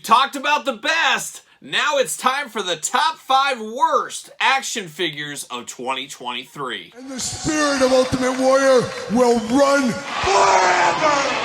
talked about the best. Now it's time for the top 5 worst action figures of 2023. And the spirit of Ultimate Warrior will run forever!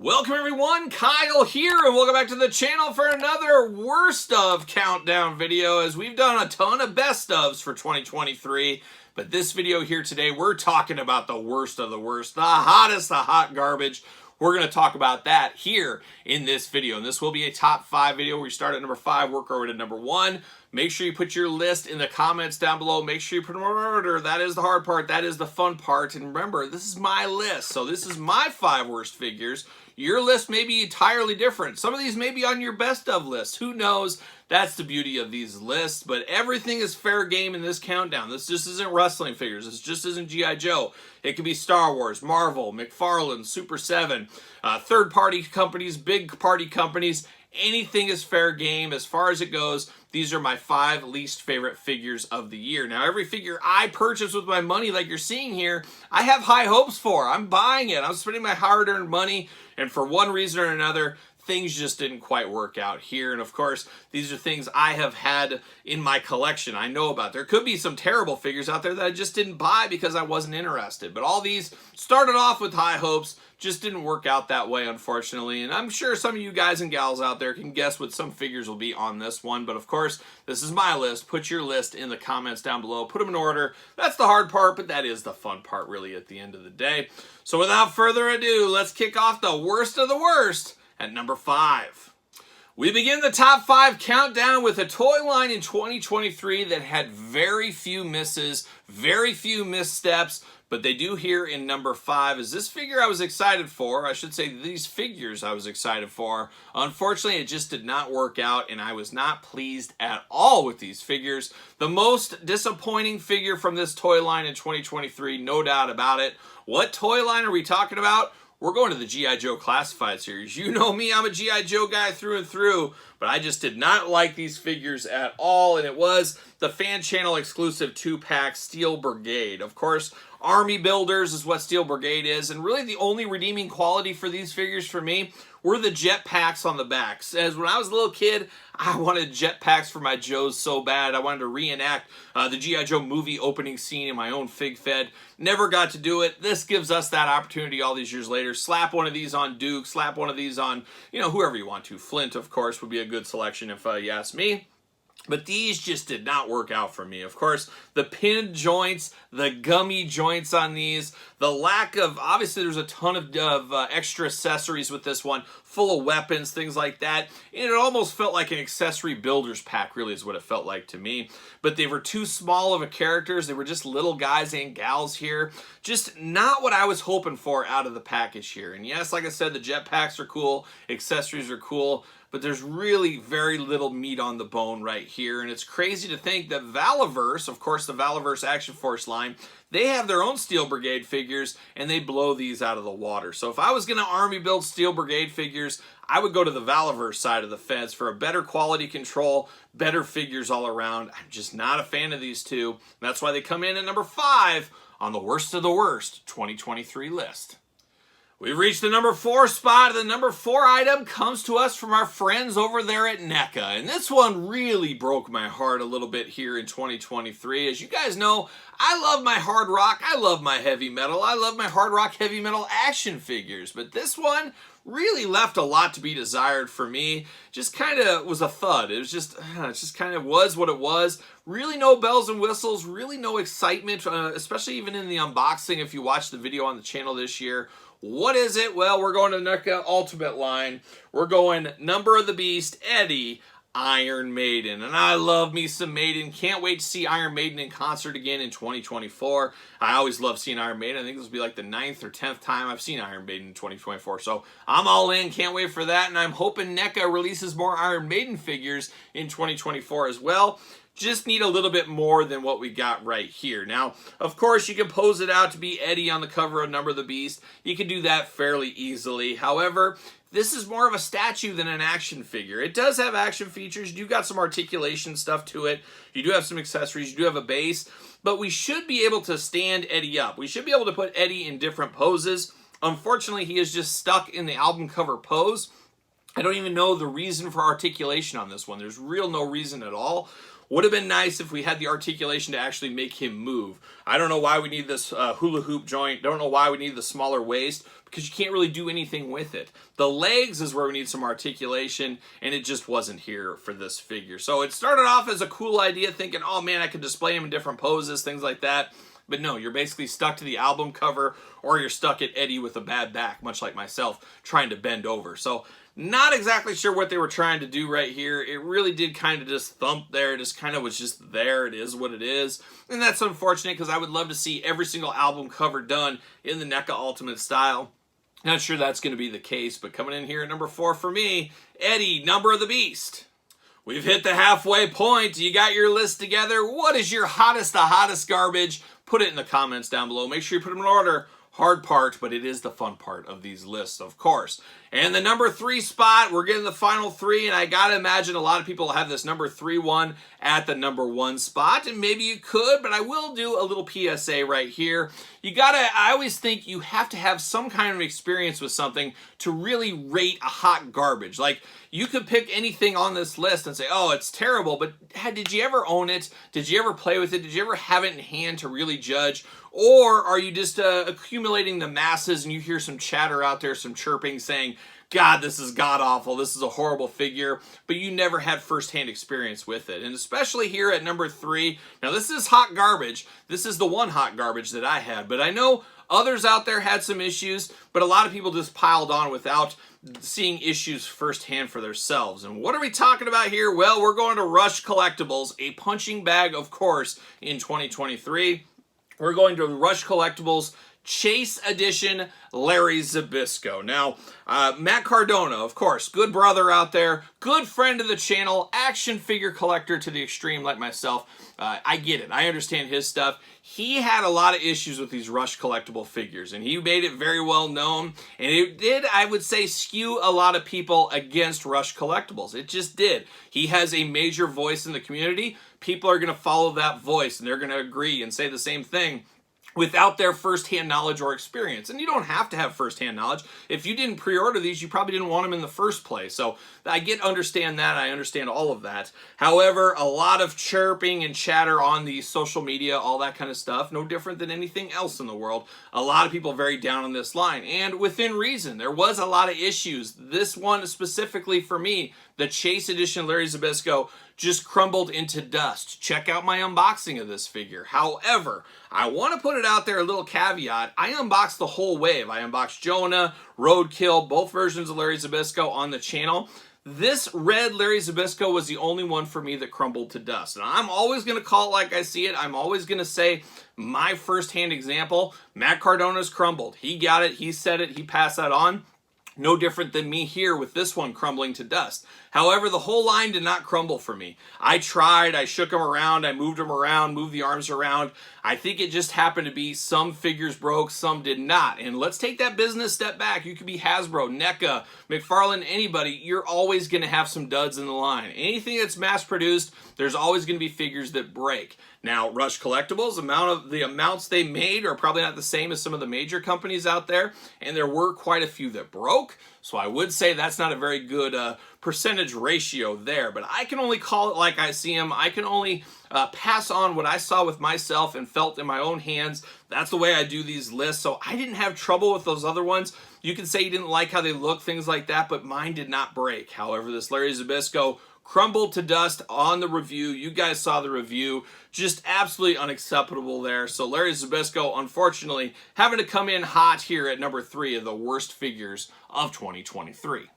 Welcome everyone, Kyle here, and welcome back to the channel for another worst of countdown video, as we've done a ton of best ofs for 2023. But this video here today, we're talking about the worst of the worst, the hottest, the hot garbage. We're going to talk about that here in this video, and this will be a top 5 video where we start at number 5, work our way to number 1. Make sure you put your list in the comments down below. Make sure you put them in order. That is the hard part. That is the fun part. And remember, this is my list, so this is my 5 worst figures. Your list may be entirely different. Some of these may be on your best of list. Who knows? That's the beauty of these lists. But everything is fair game in this countdown. This just isn't wrestling figures. This just isn't G.I. Joe. It could be Star Wars, Marvel, McFarlane, Super 7, third-party companies, big party companies. Anything is fair game as far as it goes. These are my 5 least favorite figures of the year. Now, every figure I purchase with my money, like you're seeing here, I have high hopes for. I'm buying it. I'm spending my hard-earned money, and for one reason or another, things just didn't quite work out here. And of course, these are things I have had in my collection. I know about. There could be some terrible figures out there that I just didn't buy because I wasn't interested. But all these started off with high hopes, just didn't work out that way, unfortunately. And I'm sure some of you guys and gals out there can guess what some figures will be on this one. But of course, this is my list. Put your list in the comments down below. Put them in order. That's the hard part, but that is the fun part, really, at the end of the day. So without further ado, let's kick off the worst of the worst at number 5. We begin the top 5 countdown with a toy line in 2023 that had very few misses, very few missteps, but they do here in number 5 is this figure I was excited for. I should say these figures I was excited for. Unfortunately, it just did not work out, and I was not pleased at all with these figures. The most disappointing figure from this toy line in 2023, no doubt about it. What toy line are we talking about? We're going to the G.I. Joe Classified series. You know me, I'm a G.I. Joe guy through and through, but I just did not like these figures at all, and it was the fan channel exclusive 2-pack Steel Brigade. Of course, Army Builders is what Steel Brigade is, and really the only redeeming quality for these figures for me were the jet packs on the backs. As when I was a little kid, I wanted jet packs for my Joes so bad. I wanted to reenact the G.I. Joe movie opening scene in my own fig fed. Never got to do it. This gives us that opportunity all these years later. Slap one of these on Duke, slap one of these on, you know, whoever you want to. Flint, of course, would be a good selection if you ask me. But these just did not work out for me. Of course, the pinned joints, the gummy joints on these, the lack of, obviously there's a ton of extra accessories with this one, full of weapons, things like that. And it almost felt like an accessory builder's pack, really is what it felt like to me. But they were too small of a characters. They were just little guys and gals here. Just not what I was hoping for out of the package here. And yes, like I said, the jet packs are cool, accessories are cool, but there's really very little meat on the bone right here. And it's crazy to think that Valaverse, of course the Valaverse Action Force line, they have their own Steel Brigade figures, and they blow these out of the water. So if I was going to army build Steel Brigade figures, I would go to the Valaverse side of the fence for a better quality control, better figures all around. I'm just not a fan of these two. That's why they come in at number 5 on the worst of the worst 2023 list. We've reached the number 4 spot. The number 4 item comes to us from our friends over there at NECA. And this one really broke my heart a little bit here in 2023. As you guys know, I love my hard rock. I love my heavy metal. I love my hard rock heavy metal action figures. But this one really left a lot to be desired for me. Just kind of was a thud. It just kind of was what it was. Really no bells and whistles. Really no excitement, especially even in the unboxing if you watch the video on the channel this year. What is it? Well, we're going to NECA Ultimate line. We're going Number of the Beast, Eddie, Iron Maiden. And I love me some Maiden. Can't wait to see Iron Maiden in concert again in 2024. I always love seeing Iron Maiden. I think this will be like the 9th or 10th time I've seen Iron Maiden in 2024. So I'm all in. Can't wait for that. And I'm hoping NECA releases more Iron Maiden figures in 2024 as well. just need a little bit more than what we got right here. Now, of course, you can pose it out to be Eddie on the cover of Number of the Beast. You can do that fairly easily. However, this is more of a statue than an action figure. It does have action features. You got some articulation stuff to it. You do have some accessories. You do have a base. But we should be able to stand Eddie up. We should be able to put Eddie in different poses. Unfortunately, he is just stuck in the album cover pose. I don't even know the reason for articulation on this one. There's no reason at all. Would have been nice if we had the articulation to actually make him move. I don't know why we need this hula hoop joint. Don't know why we need the smaller waist, because you can't really do anything with it. The legs is where we need some articulation, and it just wasn't here for this figure. So it started off as a cool idea, thinking, oh man, I could display him in different poses, things like that. But no, you're basically stuck to the album cover, or you're stuck at Eddie with a bad back, much like myself, trying to bend over. So not exactly sure what they were trying to do right here. It really did kind of just thump there. It just kind of was just there. It is what it is. And that's unfortunate, because I would love to see every single album cover done in the NECA Ultimate style. Not sure that's going to be the case, but coming in here at number 4 for me, Eddie, Number of the Beast. We've hit the halfway point. You got your list together. What is your hottest garbage? Put it in the comments down below. Make sure you put them in order. Hard part, but it is the fun part of these lists, of course. And the number 3 spot, we're getting the final 3, and I gotta imagine a lot of people have this number 3 one at the number 1 spot, and maybe you could, but I will do a little PSA right here. I always think you have to have some kind of experience with something to really rate a hot garbage. Like, you could pick anything on this list and say, oh, it's terrible, but did you ever own it? Did you ever play with it? Did you ever have it in hand to really judge? Or are you just accumulating the masses and you hear some chatter out there, some chirping saying, God, this is god-awful, this is a horrible figure, but you never had first-hand experience with it. And especially here at number 3, now this is hot garbage. This is the one hot garbage that I had, but I know others out there had some issues, but a lot of people just piled on without seeing issues firsthand for themselves. And what are we talking about here? Well, we're going to Rush Collectibles, a punching bag, of course, in 2023. We're going to Rush Collectibles Chase Edition Larry Zbisko. Now, Matt Cardona, of course, good brother out there, good friend of the channel, action figure collector to the extreme like myself. I get it. I understand his stuff. He had a lot of issues with these Rush collectible figures, and he made it very well known, and it did, I would say, skew a lot of people against Rush collectibles. It just did. He has a major voice in the community. People are going to follow that voice, and they're going to agree and say the same thing without their first-hand knowledge or experience. And you don't have to have first-hand knowledge. If you didn't pre-order these, you probably didn't want them in the first place. So I understand that. I understand all of that. However, a lot of chirping and chatter on the social media, all that kind of stuff, no different than anything else in the world. A lot of people very down on this line, and within reason. There was a lot of issues. This one specifically for me, the Chase Edition Larry Zbisko, just crumbled into dust. Check out my unboxing of this figure. However, I want to put it out there, a little caveat. I unboxed the whole wave. I unboxed Jonah, Roadkill, both versions of Larry Zbisko on the channel. This red Larry Zbisko was the only one for me that crumbled to dust. And I'm always going to call it like I see it. I'm always going to say my first-hand example, Matt Cardona's crumbled. He got it. He said it. He passed that on. No different than me here with this one crumbling to dust. However, the whole line did not crumble for me. I tried, I shook them around, I moved them around, moved the arms around. I think it just happened to be some figures broke, some did not. And let's take that business step back. You could be Hasbro, NECA, McFarlane, anybody. You're always going to have some duds in the line. Anything that's mass produced, there's always going to be figures that break. Now, Rush Collectibles, the amounts they made are probably not the same as some of the major companies out there, and there were quite a few that broke. So I would say that's not a very good percentage ratio there, but I can only call it like I see them. I can only pass on what I saw with myself and felt in my own hands. That's the way I do these lists, so I didn't have trouble with those other ones. You can say you didn't like how they look, things like that, but mine did not break. However, this Larry Zbisko crumbled to dust on the review. You guys saw the review. Just absolutely unacceptable there. So Larry Zbisko, unfortunately, having to come in hot here at number 3 of the worst figures of 2023.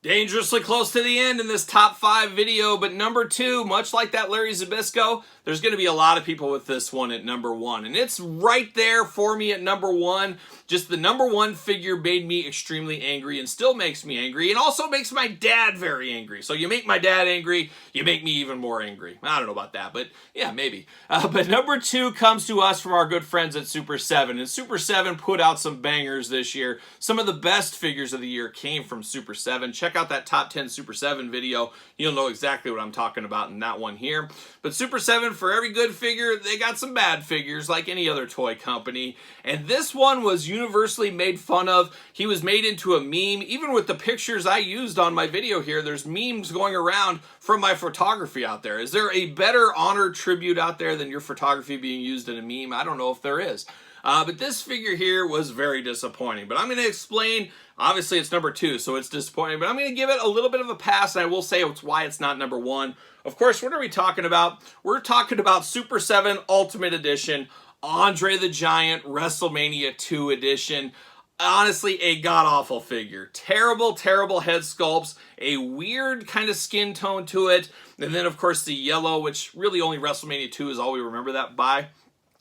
Dangerously close to the end in this top 5 video, but number 2, much like that Larry Zbisko, there's going to be a lot of people with this one at number 1. And it's right there for me at number 1. Just the number 1 figure made me extremely angry and still makes me angry, and also makes my dad very angry. So you make my dad angry, you make me even more angry. I don't know about that, but yeah, maybe. But number 2 comes to us from our good friends at Super 7. And Super 7 put out some bangers this year. Some of the best figures of the year came from Super 7. Check out that top 10 Super 7 video. You'll know exactly what I'm talking about in that one here. But Super 7, for every good figure, they got some bad figures like any other toy company. And this one was universally made fun of. He was made into a meme. Even with the pictures I used on my video here, there's memes going around from my photography out there. Is there a better honor tribute out there than your photography being used in a meme? I don't know if there is. But this figure here was very disappointing. But I'm going to explain. Obviously, it's number 2, so it's disappointing. But I'm going to give it a little bit of a pass, and I will say it's why it's not number 1. Of course, what are we talking about? We're talking about Super 7 Ultimate Edition, Andre the Giant WrestleMania 2 Edition. Honestly, a god-awful figure. Terrible, terrible head sculpts, a weird kind of skin tone to it, and then, of course, the yellow, which really only WrestleMania 2 is all we remember that by.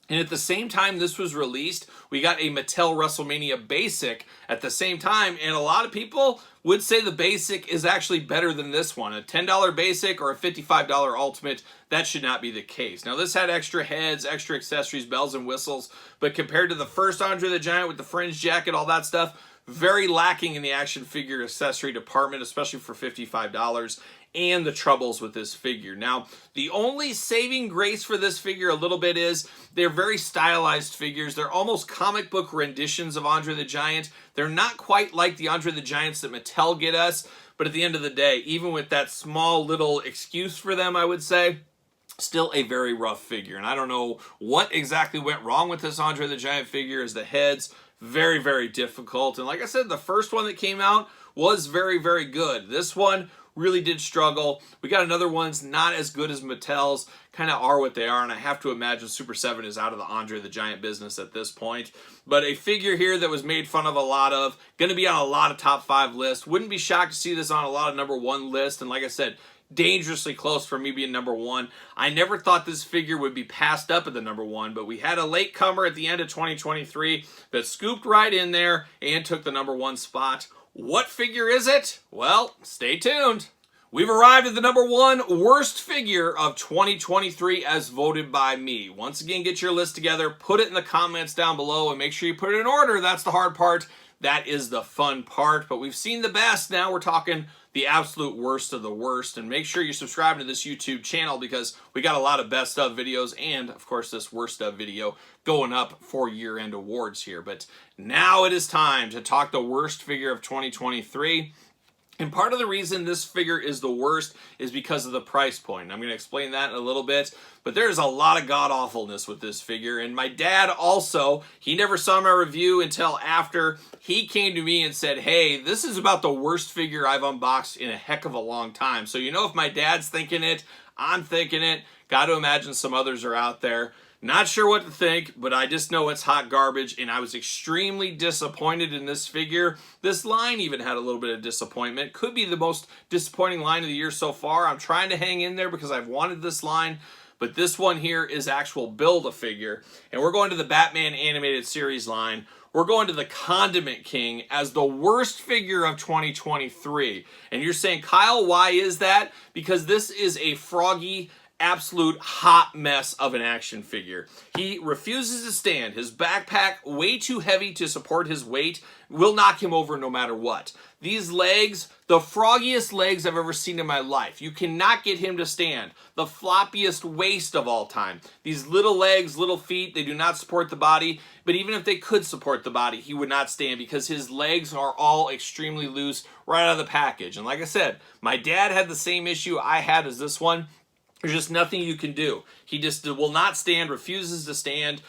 And at the same time this was released, we got a Mattel WrestleMania Basic at the same time, and a lot of people would say the Basic is actually better than this one. A $10 Basic or a $55 Ultimate, that should not be the case. Now, this had extra heads, extra accessories, bells and whistles, but compared to the first Andre the Giant with the fringe jacket, all that stuff, very lacking in the action figure accessory department, especially for $55. And the troubles with this figure. Now, the only saving grace for this figure a little bit is they're very stylized figures. They're almost comic book renditions of Andre the Giant. They're not quite like the Andre the Giants that Mattel get us, but at the end of the day, even with that small little excuse for them, I would say, still a very rough figure. And I don't know what exactly went wrong with this Andre the Giant figure, as the head's very, very difficult. And like I said, the first one that came out was very, very good. This one really did struggle. We got another one's not as good as Mattel's, kind of are what they are, and I have to imagine Super 7 is out of the Andre the Giant business at this point. But a figure here that was made fun of a lot of, going to be on a lot of top 5 lists. Wouldn't be shocked to see this on a lot of number 1 lists, and like I said, dangerously close for me being number 1. I never thought this figure would be passed up at the number 1, but we had a late comer at the end of 2023 that scooped right in there and took the number 1 spot. What figure is it? Well, stay tuned. We've arrived at the number 1 worst figure of 2023 as voted by me. Once again, get your list together, put it in the comments down below, and make sure you put it in order. That's the hard part. That is the fun part. But we've seen the best. Now we're talking the absolute worst of the worst. And make sure you're subscribing to this YouTube channel, because we got a lot of best of videos and, of course, this worst of video going up for year-end awards here. But now it is time to talk the worst figure of 2023. And part of the reason this figure is the worst is because of the price point. I'm going to explain that in a little bit, but there's a lot of god-awfulness with this figure. And my dad also, he never saw my review until after he came to me and said, hey, this is about the worst figure I've unboxed in a heck of a long time. So you know, if my dad's thinking it, I'm thinking it. Got to imagine some others are out there. Not sure what to think, but I just know it's hot garbage, and I was extremely disappointed in this figure. This line even had a little bit of disappointment. Could be the most disappointing line of the year so far. I'm trying to hang in there because I've wanted this line, but this one here is actual Build-A-Figure, and we're going to the Batman Animated Series line. We're going to the Condiment King as the worst figure of 2023. And you're saying, Kyle, why is that? Because this is a froggy, absolute hot mess of an action figure. He refuses to stand. His backpack, way too heavy to support his weight, will knock him over no matter what. These legs, the froggiest legs I've ever seen in my life. You cannot get him to stand. The floppiest waist of all time. These little legs, little feet, they do not support the body. But even if they could support the body, he would not stand because his legs are all extremely loose right out of the package. And like I said, my dad had the same issue I had as this one. There's just nothing you can do. He just will not stand, refuses to stand.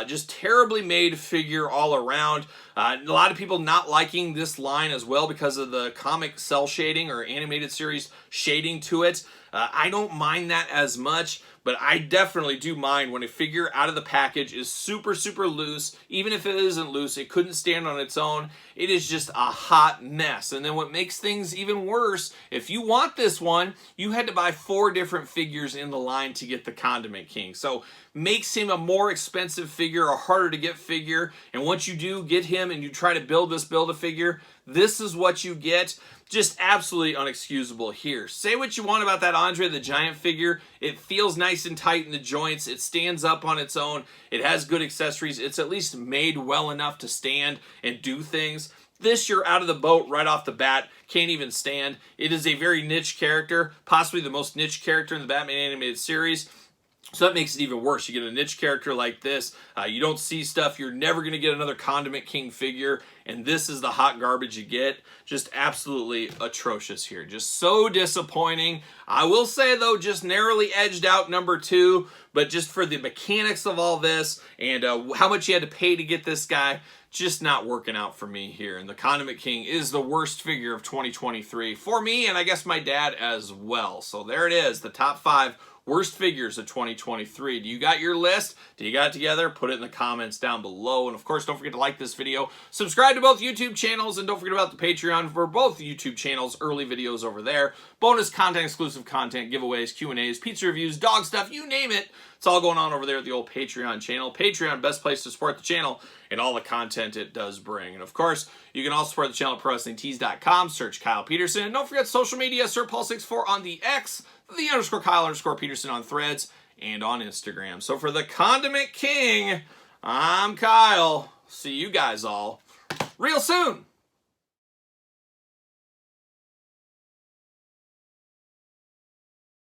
Just terribly made figure all around. A lot of people not liking this line as well because of the comic cell shading or animated series shading to it. I don't mind that as much, but I definitely do mind when a figure out of the package is super, super loose. Even if it isn't loose, it couldn't stand on its own. It is just a hot mess. And then what makes things even worse, if you want this one, you had to buy 4 different figures in the line to get the Condiment King. So makes him a more expensive figure, a harder to get figure. And once you do get him and you try to Build-A-Figure, this is what you get. Just absolutely unexcusable here. Say what you want about that Andre the Giant figure. It feels nice and tight in the joints. It stands up on its own. It has good accessories. It's at least made well enough to stand and do things. This, you're out of the boat right off the bat. Can't even stand. It is a very niche character, possibly the most niche character in the Batman animated series. So that makes it even worse. You get a niche character like this. You don't see stuff. You're never going to get another Condiment King figure. And this is the hot garbage you get. Just absolutely atrocious here. Just so disappointing. I will say, though, just narrowly edged out number 2. But just for the mechanics of all this and how much you had to pay to get this guy, just not working out for me here. And the Condiment King is the worst figure of 2023 for me, and I guess my dad as well. So there it is, the top 5 worst figures of 2023. Do you got your list? Do you got it together? Put it in the comments down below. And of course, don't forget to like this video. Subscribe to both YouTube channels. And don't forget about the Patreon for both YouTube channels. Early videos over there. Bonus content, exclusive content, giveaways, Q&As, pizza reviews, dog stuff, you name it. It's all going on over there at the old Patreon channel. Patreon, best place to support the channel and all the content it does bring. And of course, you can also support the channel at ProWrestlingTees.com. Search Kyle Peterson. And don't forget social media, SirPaul64 on the X, the _Kyle_Peterson on Threads, and on Instagram. So for the Condiment King, I'm Kyle. See you guys all real soon.